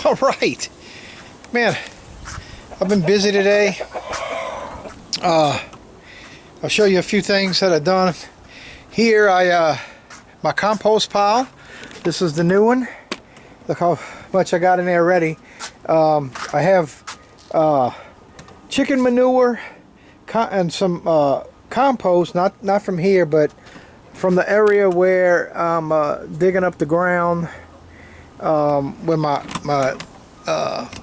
All right, man, I've been busy today. I'll show you a few things that I've done. Here, my compost pile. This is the new one. Look how much I got in there already. I have chicken manure and some compost, not from here, but from the area where I'm digging up the ground, where my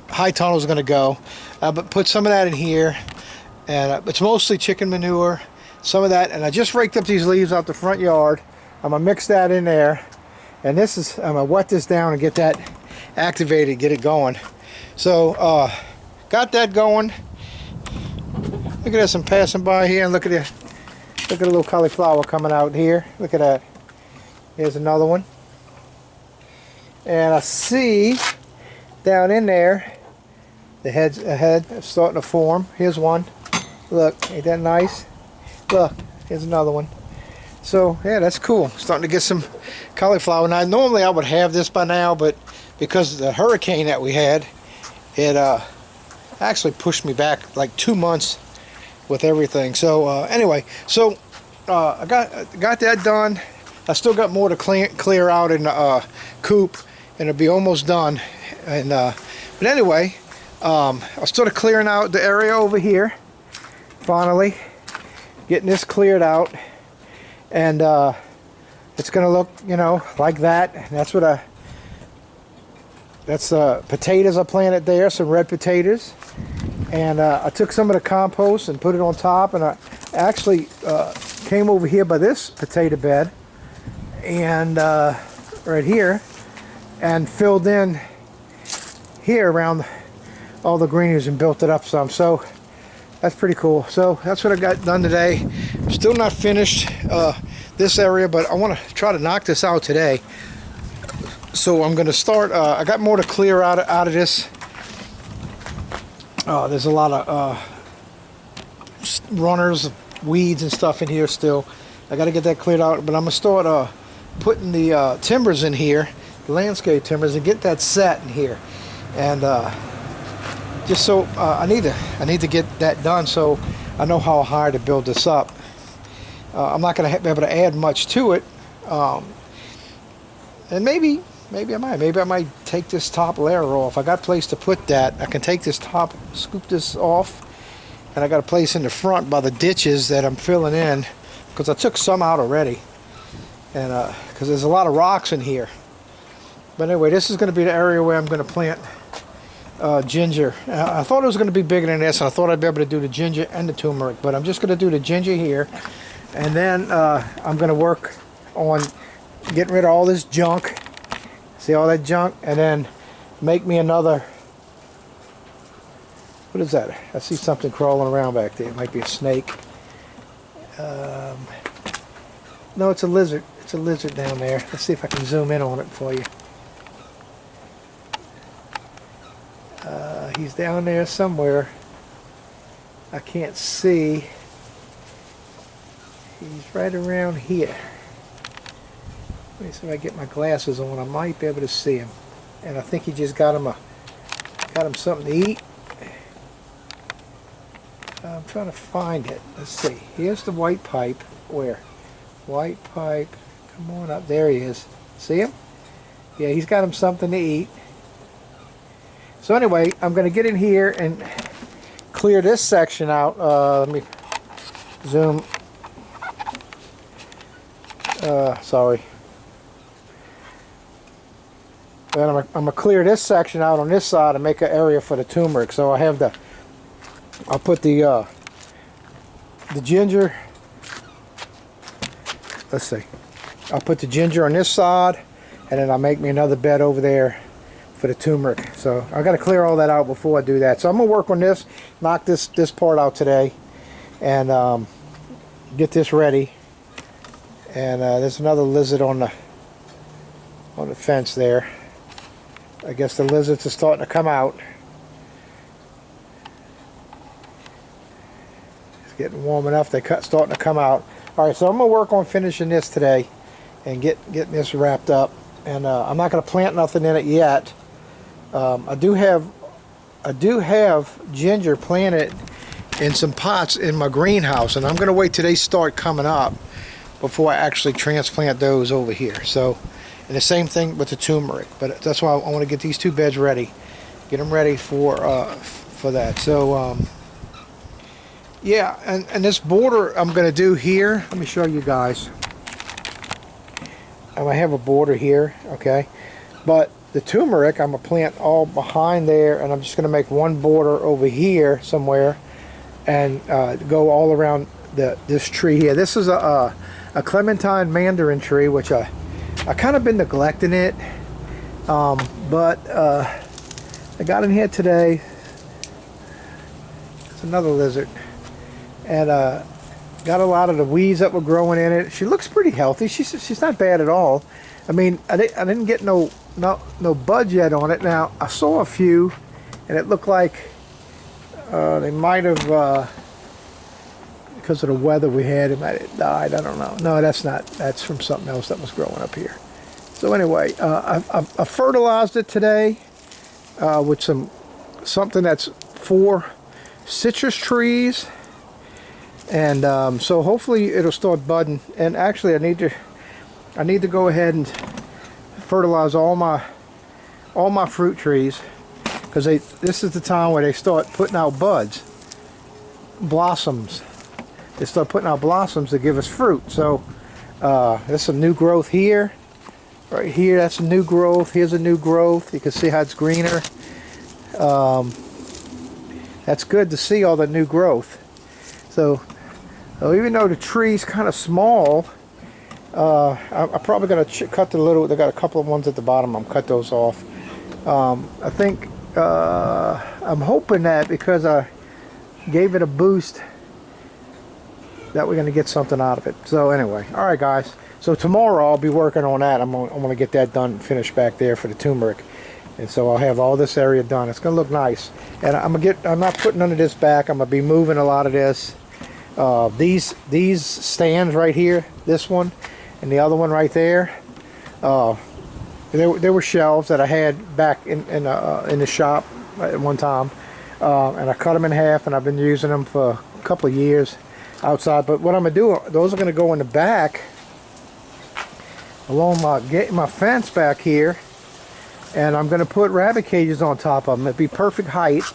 high tunnel is going to go. But put some of that in here, and it's mostly chicken manure, some of that, and I just raked up these leaves out the front yard. I'm going to mix that in there, and this is, I'm going to wet this down and get that activated, get it going. So got that going. Look at this, I'm passing by here, and look at a little cauliflower coming out here. Look at that. Here's another one. And I see down in there the head is starting to form. Here's one. Look, ain't that nice? Look, here's another one. So yeah, that's cool. Starting to get some cauliflower. Now normally I would have this by now, but because of the hurricane that we had, it actually pushed me back like 2 months with everything. So anyway, so I got that done. I still got more to clear out in the coop, and it'll be almost done. And but anyway, I started clearing out the area over here. Finally, getting this cleared out, and it's gonna look, you know, like that. And that's what that's potatoes I planted there, some red potatoes. And I took some of the compost and put it on top, and I actually came over here by this potato bed and right here, and filled in here around all the greenies and built it up some. So that's pretty cool. So that's what I got done today. I'm still not finished this area, but I want to try to knock this out today. So I'm going to start. I got more to clear out of this. There's a lot of runners, weeds and stuff in here still. I got to get that cleared out, but I'm going to start putting the timbers in here, the landscape timbers, and get that set in here. And just so I need to get that done, so I know how high to build this up. I'm not going to be able to add much to it, and maybe I might take this top layer off. I got a place to put that. I can take this top, scoop this off, and I got a place in the front by the ditches that I'm filling in, because I took some out already, and because there's a lot of rocks in here. But anyway, this is going to be the area where I'm going to plant ginger. I thought it was going to be bigger than this, and I thought I'd be able to do the ginger and the turmeric, but I'm just going to do the ginger here, and then I'm going to work on getting rid of all this junk. See all that junk, and then make me another. What is that? I see something crawling around back there. It might be a snake. No, it's a lizard. It's a lizard down there. Let's see if I can zoom in on it for you. He's down there somewhere. I can't see. He's right around here. Let me see if I get my glasses on. I might be able to see him. And I think he just got him something to eat. I'm trying to find it. Let's see. Here's the white pipe. Where? White pipe. Come on up. There he is. See him? Yeah, he's got him something to eat. So anyway, I'm going to get in here and clear this section out. Let me zoom. Sorry. Then I'm going to clear this section out on this side and make an area for the turmeric. So I'll put the ginger. Let's see. I'll put the ginger on this side, and then I'll make me another bed over there for the turmeric. So I got to clear all that out before I do that. So I'm gonna work on this, knock this part out today, and get this ready. And there's another lizard on the fence there. I guess the lizards are starting to come out. It's getting warm enough. They're starting to come out. All right, so I'm gonna work on finishing this today and getting this wrapped up. And I'm not gonna plant nothing in it yet. I do have ginger planted in some pots in my greenhouse, and I'm going to wait till they start coming up before I actually transplant those over here. So, and the same thing with the turmeric, but that's why I want to get these 2 beds ready, get them ready for that. So yeah, and this border I'm going to do here, let me show you guys. I have a border here, okay, but the turmeric I'm going to plant all behind there, and I'm just going to make one border over here somewhere and go all around this tree here. This is a clementine mandarin tree, which I kind of been neglecting it, but I got in here today. It's another lizard, and got a lot of the weeds that were growing in it. She looks pretty healthy. She's not bad at all. I mean, I didn't get no buds yet on it. Now I saw a few, and it looked like they might have, because of the weather we had, it might have died. I don't know. No, that's not. That's from something else that was growing up here. So anyway, I fertilized it today with something that's 4 citrus trees, and so hopefully it'll start budding. And actually, I need to go ahead and fertilize all my fruit trees, because this is the time where they start putting out buds, blossoms. They start putting out blossoms to give us fruit. So there's some new growth here, right here. That's a new growth. Here's a new growth. You can see how it's greener. That's good to see all the new growth. So even though the tree's kind of small, I'm probably going to cut the little. They got a couple of ones at the bottom. I'm cut those off. I think I'm hoping that because I gave it a boost, that we're going to get something out of it. So anyway, all right, guys. So tomorrow I'll be working on that. I'm going to get that done and finished back there for the turmeric, and so I'll have all this area done. It's going to look nice. And I'm not putting none of this back. I'm going to be moving a lot of this. These stands right here, this one and the other one right there, there were shelves that I had back in the shop at one time, and I cut them in half, and I've been using them for a couple of years outside. But what I'm gonna do, those are gonna go in the back along my fence back here, and I'm gonna put rabbit cages on top of them. It'd be perfect height.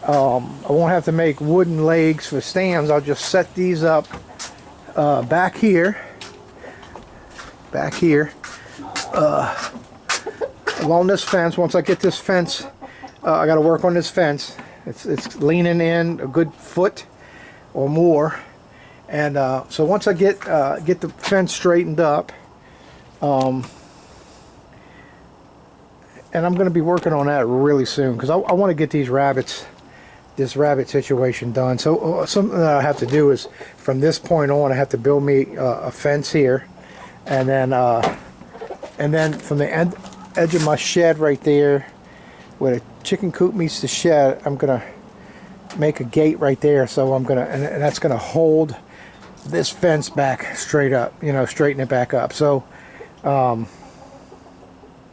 I won't have to make wooden legs for stands. I'll just set these up back here along this fence. Once I get this fence, I got to work on this fence. It's leaning in a good foot or more, and so once I get the fence straightened up, and I'm going to be working on that really soon, because I want to get this rabbit situation done. So something that I have to do is, from this point on, I have to build me a fence here, and then from the edge of my shed right there, where the chicken coop meets the shed, I'm gonna make a gate right there. So and that's gonna hold this fence back straight up, straighten it back up. So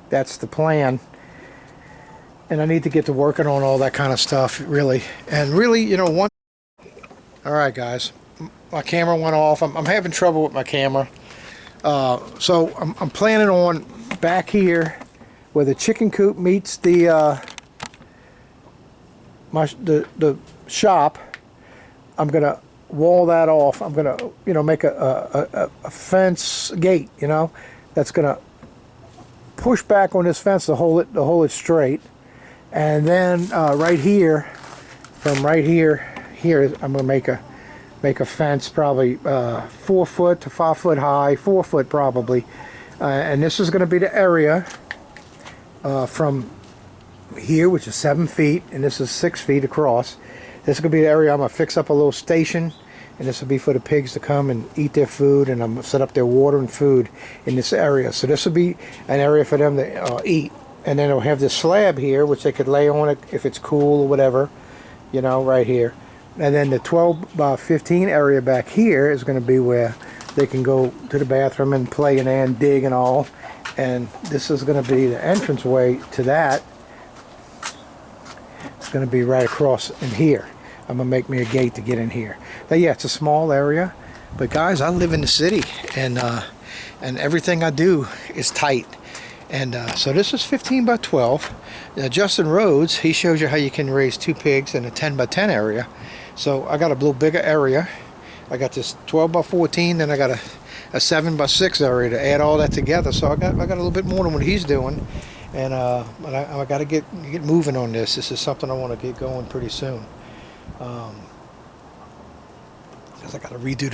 that's the plan. And I need to get to working on all that kind of stuff, really. And really, all right, guys, my camera went off. I'm having trouble with my camera. So I'm planning on back here where the chicken coop meets the shop. I'm gonna wall that off. I'm gonna make a fence gate, that's gonna push back on this fence to hold it straight. And then right here, from right here, I'm gonna make a fence probably 4 foot to 5 foot high, 4 foot probably, and this is going to be the area from here, which is 7 feet, and this is 6 feet across. This is going to be the area I'm going to fix up a little station, and this will be for the pigs to come and eat their food, and I'm going to set up their water and food in this area. So this will be an area for them to eat, and then it'll have this slab here, which they could lay on it if it's cool or whatever, right here. And then the 12 by 15 area back here is going to be where they can go to the bathroom and play and dig and all. And this is going to be the entranceway to that. It's going to be right across in here. I'm going to make me a gate to get in here. But yeah, it's a small area. But guys, I live in the city, and everything I do is tight. And so this is 15 by 12. Justin Rhodes, he shows you how you can raise 2 pigs in a 10 by 10 area. So I got a little bigger area. I got this 12 by 14, then I got a 7 by 6 area to add all that together. So I got a little bit more than what he's doing. And but I got to get moving on this. This is something I want to get going pretty soon. Because I got to redo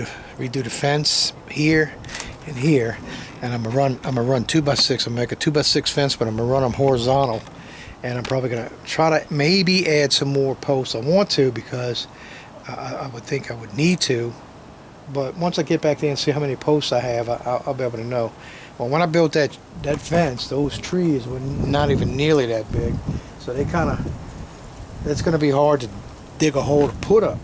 the fence here and here, and I'm gonna run 2 by 6. I'm gonna make a 2 by 6 fence, but I'm gonna run them horizontal, and I'm probably gonna try to maybe add some more posts. I want to, because I would think I would need to, but once I get back there and see how many posts I have, I'll be able to know. Well, when I built that fence, those trees were not even nearly that big, so it's gonna be hard to dig a hole to put a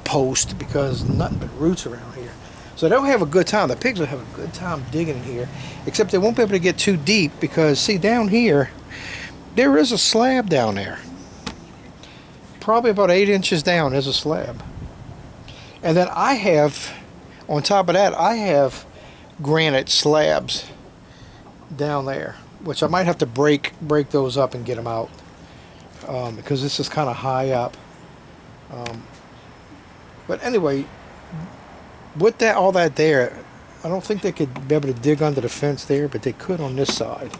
post, because nothing but roots around here. So they'll have a good time. The pigs will have a good time digging in here, except they won't be able to get too deep, because see, down here there is a slab down there. Probably about 8 inches down is a slab. And then I have, on top of that, I have granite slabs down there, which I might have to break those up and get them out, because this is kind of high up. But anyway, with all that there, I don't think they could be able to dig under the fence there, but they could on this side.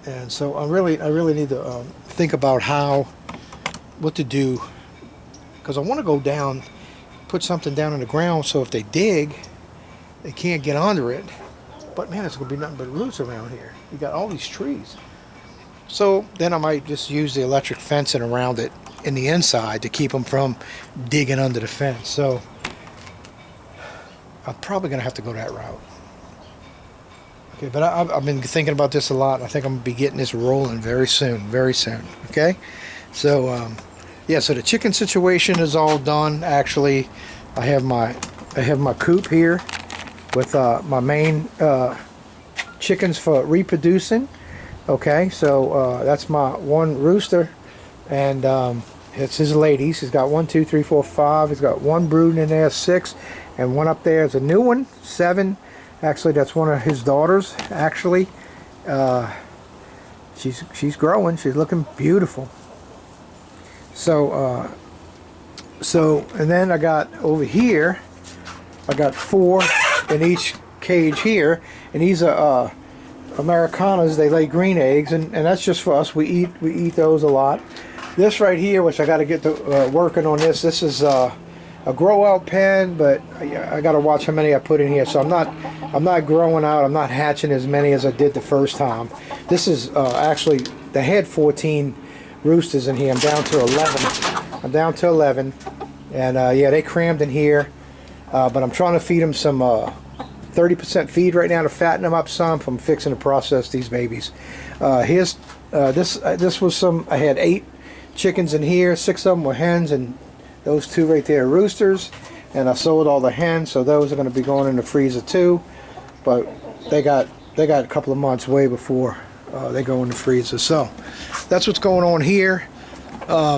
And so I really need to think about what to do, because I want to go down, put something down in the ground, so if they dig, they can't get under it. But man, it's going to be nothing but roots around here. You got all these trees. So then I might just use the electric fencing around it in the inside to keep them from digging under the fence. So I'm probably going to have to go that route. Okay, but I've been thinking about this a lot, and I think I'm going to be getting this rolling very soon, okay? So, yeah, so the chicken situation is all done. Actually, I have my coop here with my main chickens for reproducing. Okay, so that's my one rooster, and it's his ladies. He's got 1, 2, 3, 4, 5. He's got 1 brooding in there, 6, and 1 up there is a new one, 7. Actually, that's one of his daughters. Actually, she's growing. She's looking beautiful. So and then I got over here, I got 4 in each cage here, and these are Americanas. They lay green eggs, and that's just for us. We eat those a lot. This right here, which I got to get to working on this. This is a grow out pen, but I got to watch how many I put in here. So I'm not growing out. I'm not hatching as many as I did the first time. This is actually, they had 14 roosters in here. I'm down to 11. And yeah, they crammed in here. But I'm trying to feed them some 30% feed right now to fatten them up some from fixing to process these babies. Here's this was some. I had 8 chickens in here. 6 of them were hens, and those 2 right there are roosters. And I sold all the hens, so those are going to be going in the freezer too. But they got a couple of months way before they go in the freezer. So that's what's going on here.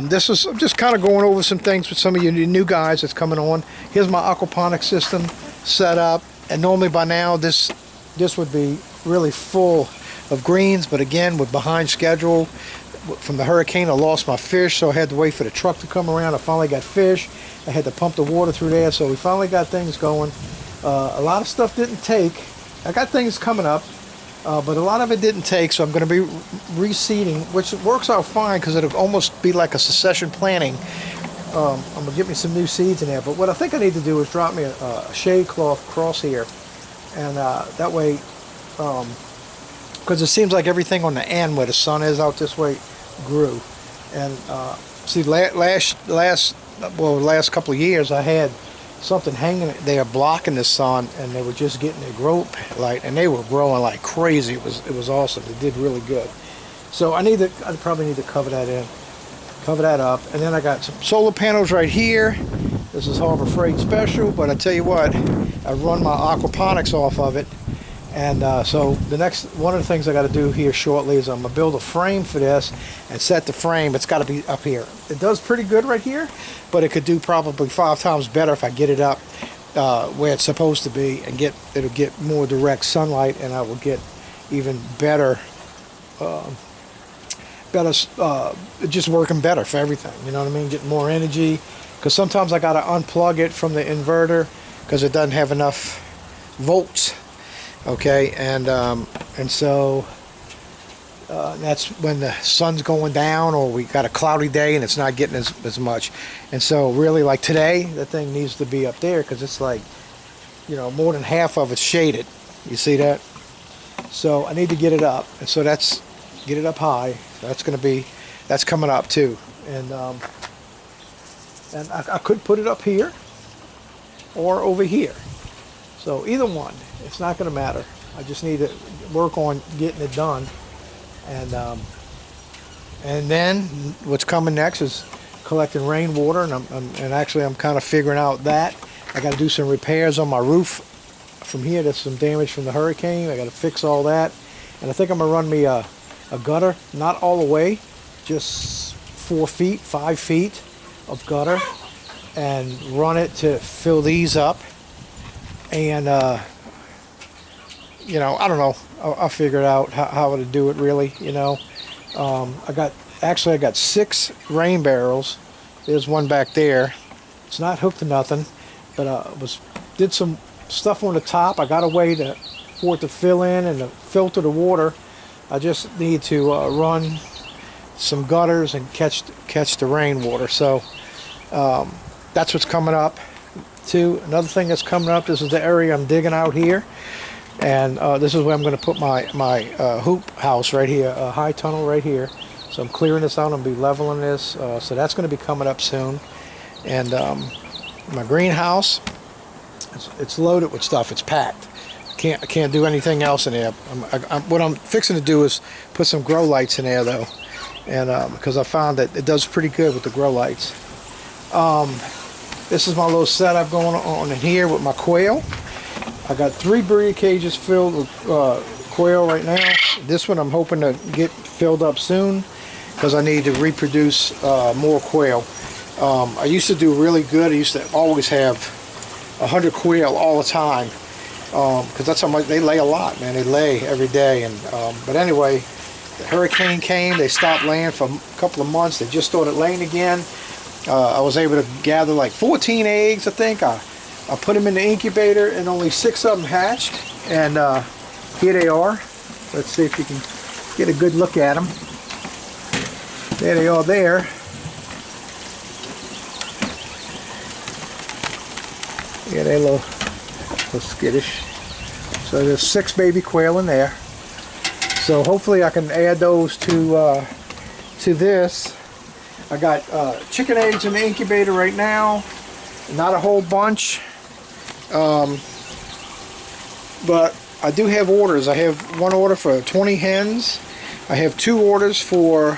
This is, I'm just kind of going over some things with some of you new guys that's coming on. Here's my aquaponics system set up, and normally by now this would be really full of greens, but again, we're behind schedule. From the hurricane, I lost my fish, so I had to wait for the truck to come around. I finally got fish. I had to pump the water through there, so we finally got things going. A lot of stuff didn't take. I got things coming up, but a lot of it didn't take, so I'm going to be reseeding, which works out fine because it'll almost be like a succession planting. I'm going to get me some new seeds in there, but what I think I need to do is drop me a shade cloth across here, and that way, because it seems like everything on the end where the sun is out this way grew. And see, last couple of years I had something hanging there blocking the sun, and they were just getting their growth light, and they were growing like crazy. It was awesome. They did really good. So I probably need to cover that up. And then I got some solar panels right here. This is Harbor Freight Special, but I tell you what, I run my aquaponics off of it, And so one of the things I got to do here shortly is I'm gonna build a frame for this and set the frame. It's got to be up here. It does pretty good right here, but it could do probably 5 times better if I get it up where it's supposed to be, and it'll get more direct sunlight, and I will get even better, just working better for everything. You know what I mean? Getting more energy, because sometimes I got to unplug it from the inverter because it doesn't have enough volts. Okay, and so that's when the sun's going down, or we got a cloudy day and it's not getting as much. And so really, like today, the thing needs to be up there because it's like, you know, more than half of it's shaded. You see that? So I need to get it up, and so get it up high. So that's coming up too. And I could put it up here or over here. So either one, it's not going to matter. I just need to work on getting it done. And then what's coming next is collecting rainwater, and actually I'm kind of figuring out that I got to do some repairs on my roof from here. There's some damage from the hurricane. I got to fix all that, and I think I'm gonna run me a gutter, not all the way, just 4 feet, 5 feet of gutter, and run it to fill these up. And you know, I don't know. I'll figure it out how to do it really. You know, I got 6 rain barrels. There's one back there. It's not hooked to nothing, but did some stuff on the top. I got a way for it to fill in and to filter the water. I just need to run some gutters and catch the rainwater. So that's what's coming up. Another thing that's coming up, this is the area I'm digging out here, and this is where I'm going to put my hoop house right here, a high tunnel right here. So I'm clearing this out. I'm going to be leveling this, so that's going to be coming up soon. And my greenhouse, it's loaded with stuff. It's packed. I can't do anything else in there. What I'm fixing to do is put some grow lights in there though, and because I found that it does pretty good with the grow lights. This is my little setup going on in here with my quail. I got 3 breeder cages filled with quail right now. This one I'm hoping to get filled up soon because I need to reproduce more quail. I used to do really good. I used to always have 100 quail all the time because that's how much they lay. A lot, man. They lay every day. And but anyway, the hurricane came. They stopped laying for a couple of months. They just started laying again. I was able to gather like 14 eggs, I think. I put them in the incubator, and only 6 of them hatched. And here they are. Let's see if you can get a good look at them. There they are there. Yeah, they're a little skittish. So there's 6 baby quail in there. So hopefully I can add those to this. I got chicken eggs in the incubator right now. Not a whole bunch. But I do have orders. I have one order for 20 hens. I have 2 orders for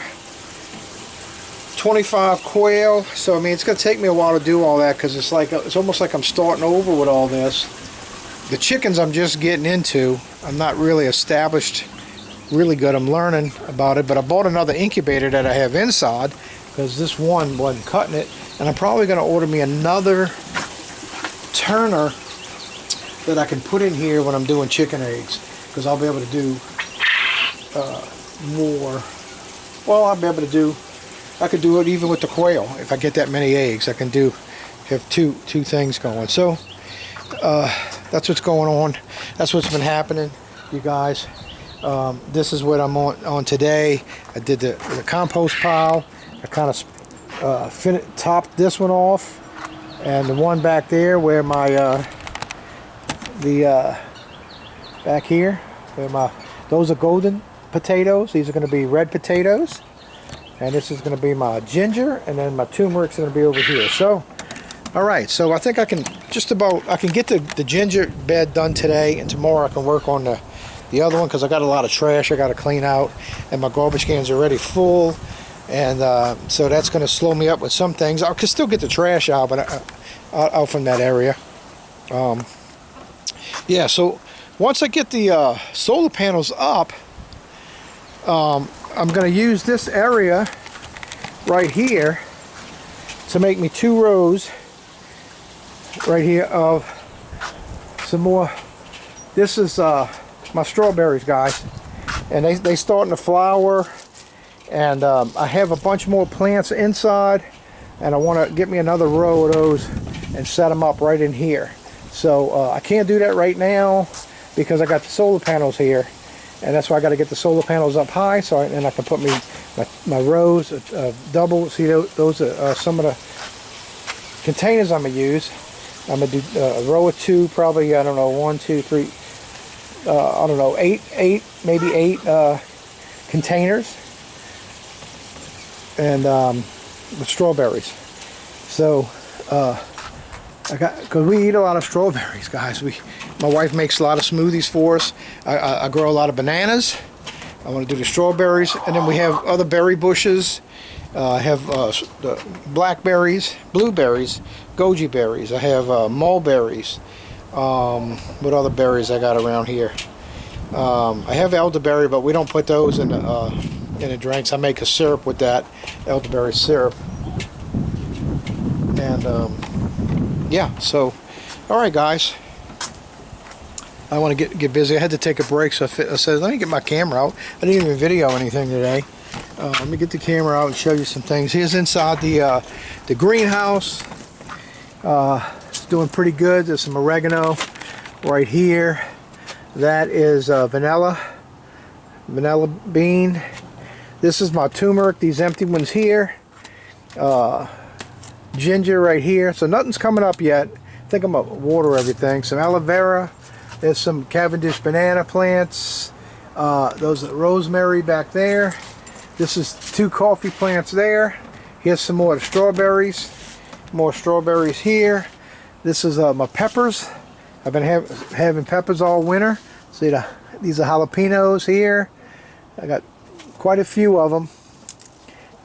25 quail. So I mean, it's going to take me a while to do all that because it's almost like I'm starting over with all this. The chickens I'm just getting into. I'm not really established really good. I'm learning about it, but I bought another incubator that I have inside because this one wasn't cutting it, and I'm probably going to order me another turner that I can put in here when I'm doing chicken eggs, because I'll be able to do more. Well, I'll be able to do, I could do it even with the quail. If I get that many eggs, I can have two things going. So that's what's going on. That's what's been happening, you guys. This is what I'm on today. I did the compost pile. I kind of topped this one off, and the one back there where my back here where those are golden potatoes. These are going to be red potatoes, and this is going to be my ginger, and then my turmeric's going to be over here. So all right, so I think I can get the ginger bed done today, and tomorrow I can work on the other one because I got a lot of trash I got to clean out, and my garbage cans are already full. And so that's going to slow me up with some things. I can still get the trash out, but out from that area. Yeah, so once I get the solar panels up, I'm going to use this area right here to make me 2 rows right here of some more. This is my strawberries, guys, and they starting to flower, and I have a bunch more plants inside, and I want to get me another row of those and set them up right in here. So I can't do that right now because I got the solar panels here, and that's why I got to get the solar panels up high, so and I can put my rows double. See, those are some of the containers I'm gonna use. I'm gonna do a row of 2, probably, I don't know, 1, 2, 3, I don't know, 8, maybe 8 containers, and with strawberries. So because we eat a lot of strawberries, guys. My wife makes a lot of smoothies for us. I grow a lot of bananas. I want to do the strawberries, and then we have other berry bushes. I have the blackberries, blueberries, goji berries. I have mulberries. What other berries I got around here? I have elderberry, but we don't put those in the drinks. I make a syrup with that, elderberry syrup. And yeah, so all right, guys. I want to get busy. I had to take a break, so I said, let me get my camera out. I didn't even video anything today. Let me get the camera out and show you some things. Here's inside the greenhouse. It's doing pretty good. There's some oregano right here. That is vanilla bean. This is my turmeric, these empty ones here. Ginger right here. So nothing's coming up yet. I think I'm gonna water everything. Some aloe vera. There's some Cavendish banana plants. Those are rosemary back there. This is 2 coffee plants there. Here's some more strawberries. More strawberries here. This is my peppers. I've been having peppers all winter. See, these are jalapenos here. I got quite a few of them.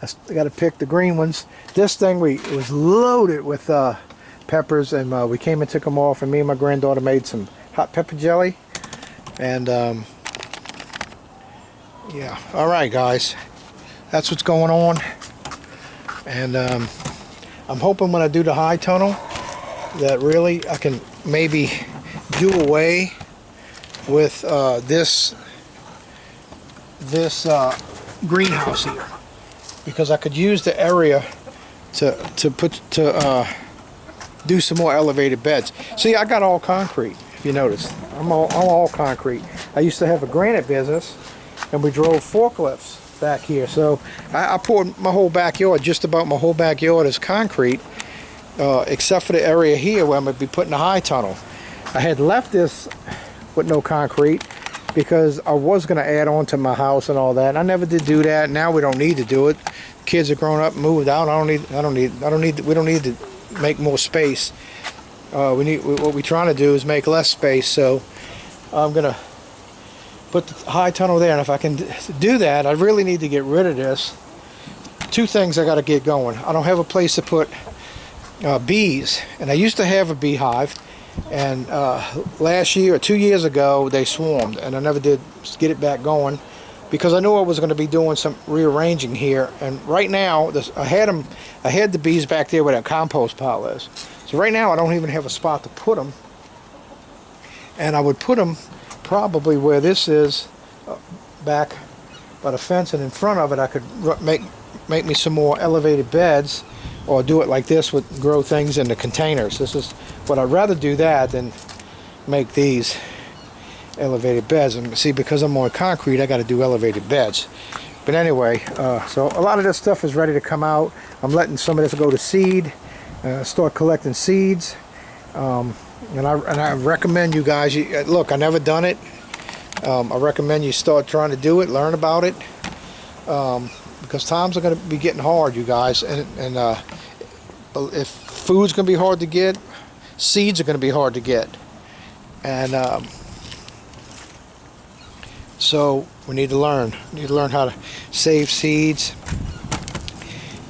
I got to pick the green ones. This thing it was loaded with peppers, and we came and took them off, and me and my granddaughter made some hot pepper jelly. And yeah, all right, guys, that's what's going on. And I'm hoping when I do the high tunnel that really I can maybe do away with this greenhouse here, because I could use the area to do some more elevated beds. See, I got all concrete. If you notice, I'm all concrete. I used to have a granite business, and we drove forklifts back here. So I poured my whole backyard, just about my whole backyard is concrete, except for the area here where I'm going to be putting the high tunnel. I had left this with no concrete because I was going to add on to my house and all that. I never did do that. Now we don't need to do it. Kids are grown up and moved out. We don't need to make more space. What we're trying to do is make less space. So I'm gonna put the high tunnel there, and if I can do that, I really need to get rid of this. 2 things I got to get going. I don't have a place to put bees, and I used to have a beehive, and last year or 2 years ago they swarmed, and I never did get it back going because I knew I was going to be doing some rearranging here. And right now I had the bees back there where that compost pile is. So right now I don't even have a spot to put them, and I would put them probably where this is, back by the fence, and in front of it I could make me some more elevated beds, or do it like this with grow things in the containers. This is what I'd rather do that than make these elevated beds. And see, because I'm on concrete, I got to do elevated beds. But anyway, so a lot of this stuff is ready to come out. I'm letting some of this go to seed, start collecting seeds. And I recommend you guys, look, I never done it. I recommend you start trying to do it, learn about it, because times are going to be getting hard, you guys. And if food's going to be hard to get, seeds are going to be hard to get. And so we need to learn. We need to learn how to save seeds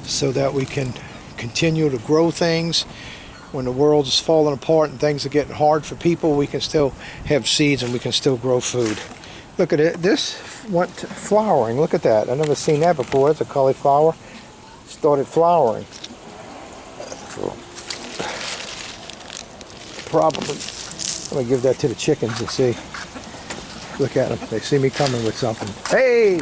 so that we can continue to grow things when the world is falling apart and things are getting hard for people, we can still have seeds and we can still grow food. Look at it. This went flowering. Look at that. I've never seen that before. It's a cauliflower. Started flowering. Probably. I'm going to give that to the chickens and see. Look at them. They see me coming with something. Hey! You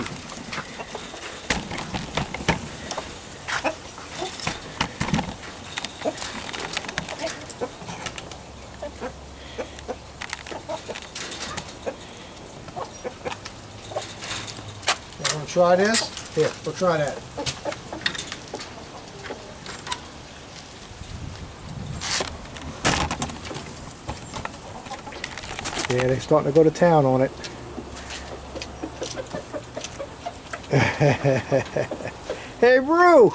want to try this? Here, we'll try that. Yeah, they're starting to go to town on it. Hey, Roo!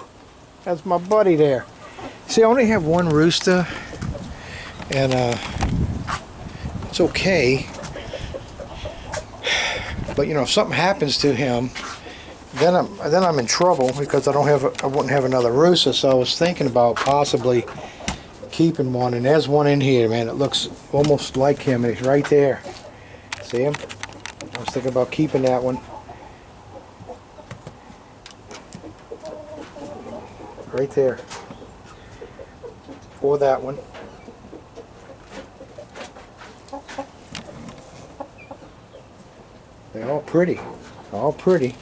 That's my buddy there. See, I only have one rooster, and it's okay. But you know, if something happens to him, then I'm in trouble because I wouldn't have another rooster. So I was thinking about possibly keeping one, and there's one in here, man. It looks almost like him, and he's right there. See him? I was thinking about keeping that one. Right there. Or that one. They're all pretty. All pretty.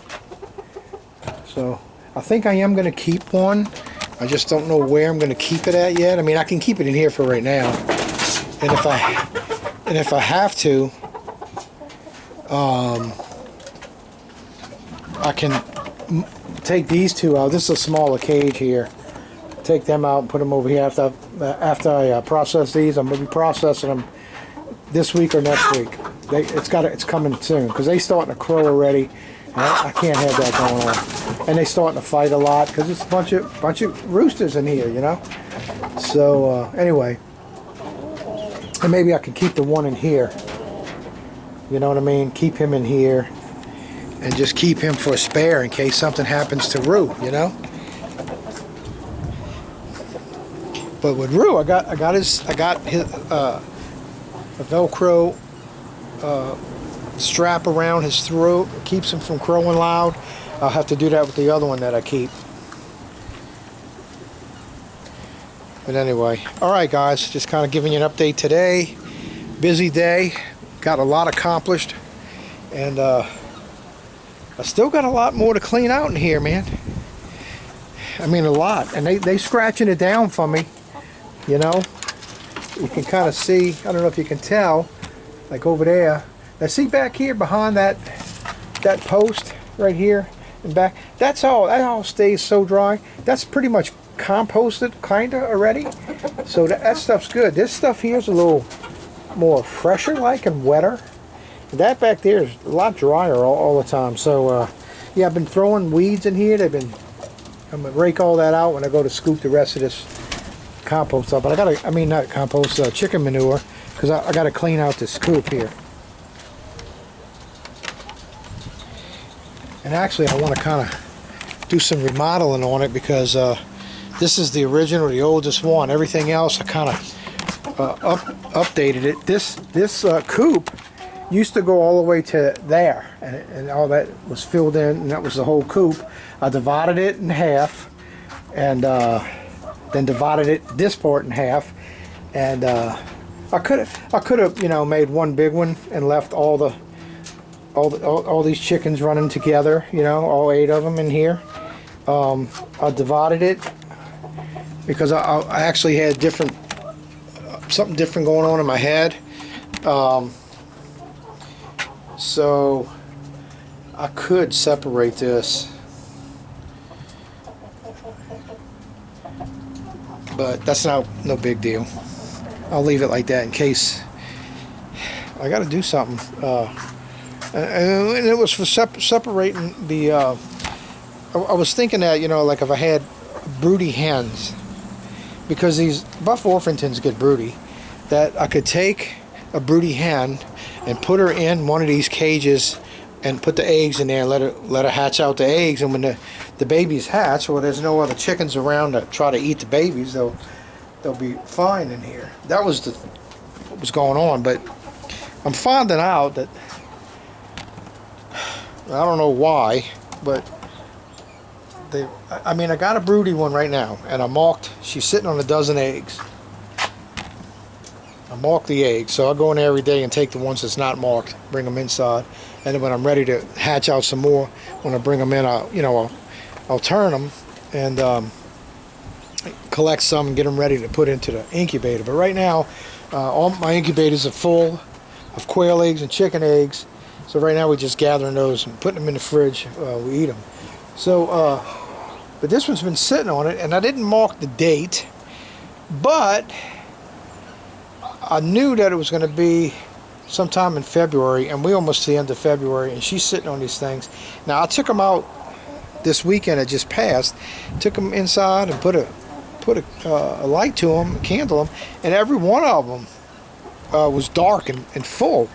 So I think I am going to keep one. I just don't know where I'm going to keep it at yet. I mean, I can keep it in here for right now, and if I have to, I can take these two out. This is a smaller cage here. Take them out and put them over here. After I process these, I'm going to be processing them this week or next week. It's coming soon because they starting to crow already. I can't have that going on. And they starting to fight a lot because it's a bunch of roosters in here, you know. So anyway, and maybe I could keep the one in here. You know what I mean? Keep him in here, and just keep him for a spare in case something happens to Roo, you know. But with Roo, I got his a Velcro strap around his throat. It keeps him from crowing loud. I'll have to do that with the other one that I keep. But anyway, alright guys, just kind of giving you an update today. Busy day, got a lot accomplished, and I still got a lot more to clean out in here, man. I mean, a lot, and they scratching it down for me, you know. You can kind of see, I don't know if you can tell, like over there. Now see back here behind that post right here and back, that all stays so dry. That's pretty much composted kinda already, so that stuff's good. This stuff here is a little more fresher like and wetter. That back there is a lot drier all the time. So yeah, I've been throwing weeds in here. I'm gonna rake all that out when I go to scoop the rest of this compost up. But not compost, chicken manure, because I gotta clean out this coop here. And actually I want to kind of do some remodeling on it because this is the original, the oldest one. Everything else I kind of updated it. This coop used to go all the way to there, and all that was filled in, and that was the whole coop. I divided it in half, and then divided this part in half, and I could have, you know, made one big one and left all these chickens running together, you know, all 8 of them in here. I divided it because I actually had something different going on in my head. So I could separate this, but that's no big deal. I'll leave it like that in case I got to do something. And it was for separating the. I was thinking that, you know, like if I had broody hens, because these Buff Orpingtons get broody, that I could take a broody hen and put her in one of these cages and put the eggs in there and let her hatch out the eggs. And when the babies hatch, or there's no other chickens around to try to eat the babies, they'll they'll be fine in here. That was what was going on, but I'm finding out that, I don't know why, but I mean, I got a broody one right now, and I marked, she's sitting on a dozen eggs. I mark the eggs, so I'll go in there every day and take the ones that's not marked, bring them inside, and then when I'm ready to hatch out some more, when I bring them in, I'll turn them and collect some and get them ready to put into the incubator. But right now, all my incubators are full of quail eggs and chicken eggs, so right now we're just gathering those and putting them in the fridge. We eat them. So, but this one's been sitting on it, and I didn't mark the date, but I knew that it was going to be sometime in February, and we're almost to the end of February, and she's sitting on these things. Now, I took them out this weekend that just passed, took them inside and put a light to them, candle them, and every one of them was dark and full.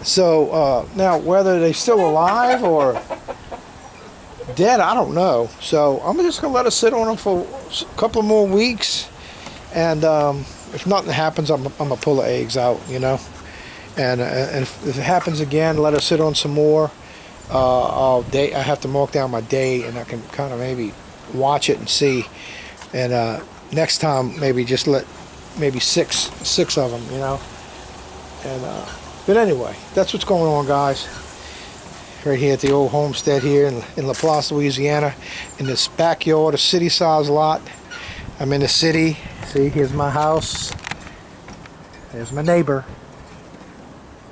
So now, whether they're still alive or dead, I don't know. So I'm just going to let her sit on them for a couple more weeks, and if nothing happens, I'm going to pull the eggs out, and if it happens again, let her sit on some more. I have to mark down my day, and I can kind of maybe watch it and see, and next time maybe just let maybe six of them, and but anyway, that's what's going on, guys, right here at the old homestead here in Laplace, Louisiana, in this backyard, a city-sized lot. I'm in the city. See, here's my house. There's my neighbor.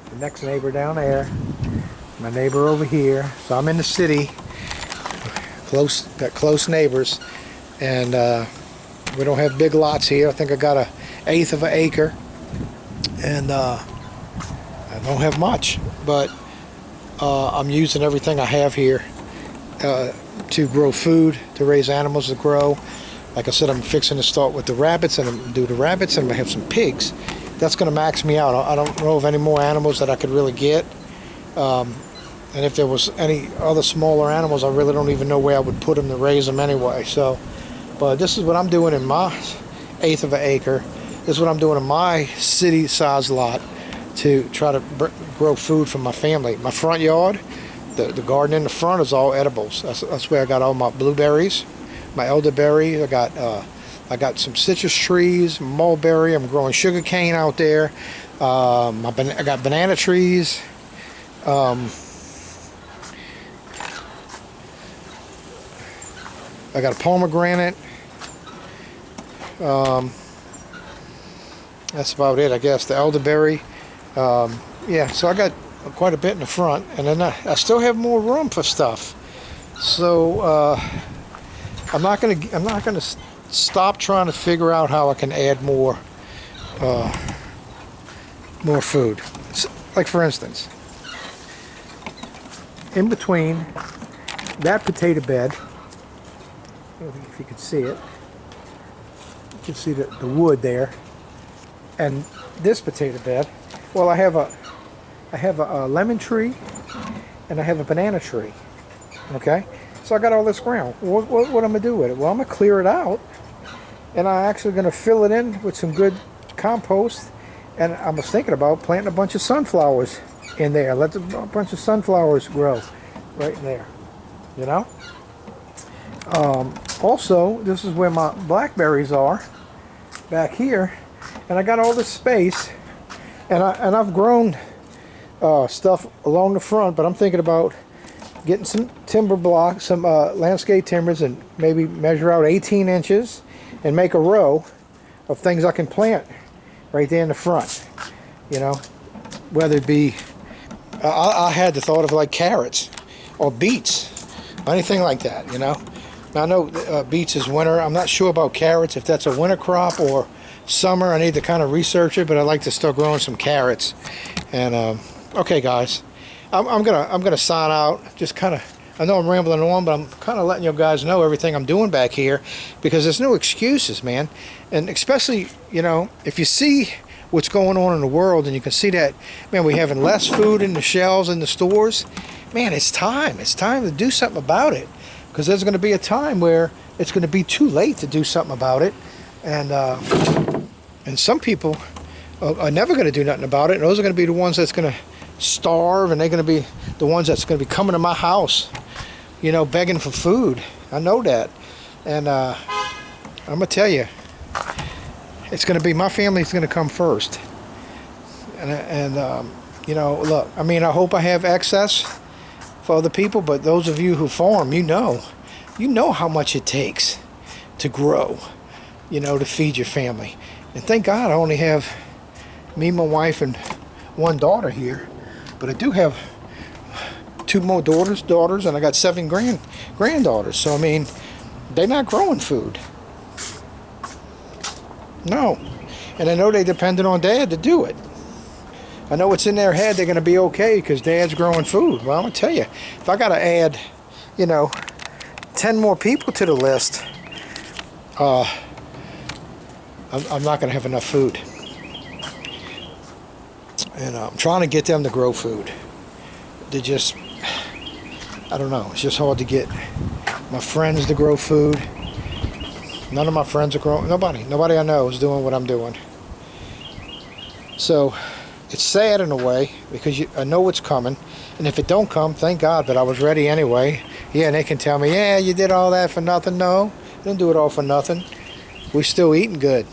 The next neighbor down there. My neighbor over here. So I'm in the city. Got close neighbors. And we don't have big lots here. I think I got 1/8 of an acre. And I don't have much. But I'm using everything I have here to grow food, to raise animals to grow. Like I said, I'm fixing to start with the rabbits, and I'm going to do the rabbits, and I'm going to have some pigs. That's going to max me out. I don't know of any more animals that I could really get. And if there was any other smaller animals, I really don't even know where I would put them to raise them anyway. So, but this is what I'm doing in my 1/8 of an acre. This is what I'm doing in my city-sized lot to try to grow food for my family. My front yard, the garden in the front is all edibles. That's where I got all my blueberries, my elderberry. I got some citrus trees, mulberry. I'm growing sugar cane out there. I got banana trees. I got a pomegranate. That's about it, I guess. The elderberry. Yeah, so I got quite a bit in the front, and then I still have more room for stuff. So I'm not gonna stop trying to figure out how I can add more food. Like, for instance, in between that potato bed, I don't know if you can see it. You can see the wood there, and this potato bed. Well, I have a lemon tree, and I have a banana tree. Okay, so I got all this ground. What I'm gonna do with it? Well, I'm gonna clear it out, and I'm actually gonna fill it in with some good compost. And I was thinking about planting a bunch of sunflowers in there. Let a bunch of sunflowers grow right in there. Also, this is where my blackberries are, back here, and I got all this space, and I've grown stuff along the front, but I'm thinking about getting some timber blocks, some landscape timbers, and maybe measure out 18 inches and make a row of things I can plant right there in the front. Whether it be, I had the thought of like carrots or beets, anything like that. Now I know beets is winter. I'm not sure about carrots, if that's a winter crop or summer. I need to kind of research it, but I'd like to start growing some carrots. And okay, guys, I'm gonna sign out. Just kind of, I know I'm rambling on, but I'm kind of letting you guys know everything I'm doing back here, because there's no excuses, man. And especially, if you see what's going on in the world, and you can see that, man, we're having less food in the shelves in the stores. Man, it's time to do something about it, because there's going to be a time where it's going to be too late to do something about it. And And some people are never going to do nothing about it. And those are going to be the ones that's going to starve, and they're going to be the ones that's going to be coming to my house, you know, begging for food. I know that. And I'm going to tell you, it's going to be, my family's going to come first. And you know, look, I mean, I hope I have excess for other people, but those of you who farm, you know how much it takes to grow, you know, to feed your family. And thank God I only have me, my wife, and one daughter here, but I do have 2 more daughters, and I got 7 granddaughters. So I mean, they're not growing food. No. And I know they depended on Dad to do it. I know it's in their head they're going to be okay because Dad's growing food. Well, I'm going to tell you, if I got to add, you know, 10 more people to the list, I'm not going to have enough food. And I'm trying to get them to grow food. They just, I don't know, it's just hard to get my friends to grow food. None of my friends are growing, nobody I know is doing what I'm doing. So it's sad in a way, because I know it's coming, and if it don't come, thank God that I was ready anyway. Yeah, and they can tell me, yeah, you did all that for nothing. No, I didn't do it all for nothing. We're still eating good,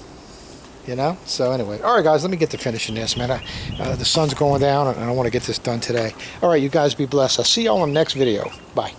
you know? So anyway, all right, guys, let me get to finishing this, man. The sun's going down, and I want to get this done today. All right, you guys be blessed. I'll see y'all in the next video. Bye.